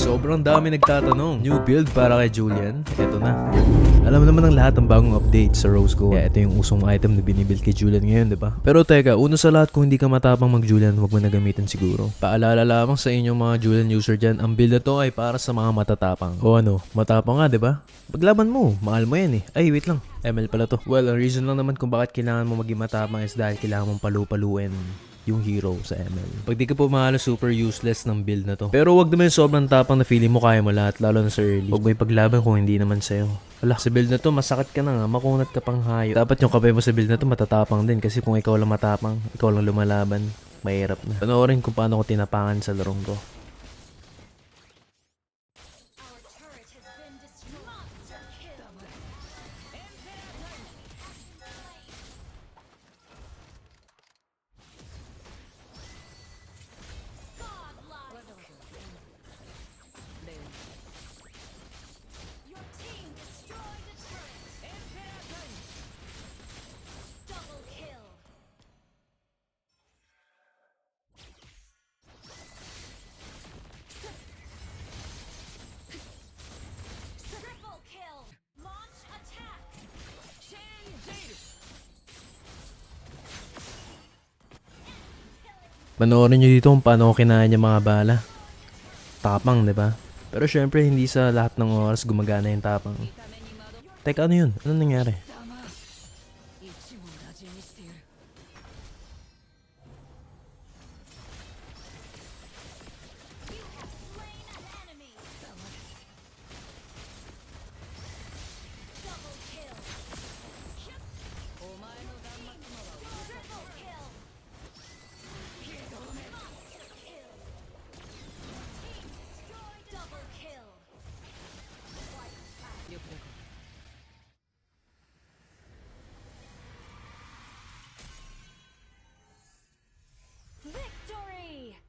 Sobrang dami nagtatanong. New build para kay Julian? Eto na. Alam mo naman ng lahat ng bagong update sa Rose Gold. Kaya ito yung usong item na binibuild kay Julian ngayon, diba? Pero teka, una sa lahat, kung hindi ka matapang mag-Julian, huwag mo na gamitin siguro. Paalala lamang sa inyong mga Julian user dyan, ang build na to ay para sa mga matatapang. O ano, matapang nga, diba? Paglaban mo, mahal mo yan eh. Ay, wait lang. ML pala to. Well, ang reason lang naman kung bakit kailangan mo maging matapang is dahil kailangan mong palu-paluin yung hero sa ML. Pag di ka pumalo, super useless ng build na to. Pero wag naman yung sobrang tapang na feeling mo kaya mo lahat, lalo na sa early. Huwag mo ipaglaban kung hindi naman sa'yo. Wala, sa build na to, masakit ka na nga, makunat ka pang hayo. Dapat yung kapay mo sa build na to, matatapang din. Kasi kung ikaw lang matapang, ikaw lang lumalaban, mahirap na. Panoorin kung paano ko tinapangan sa larong to. Panoorin nyo dito kung paano ko kinain yung mga bala. Tapang, di ba? Pero syempre, hindi sa lahat ng oras gumagana yung tapang. Teka, ano yun? Ano nangyari?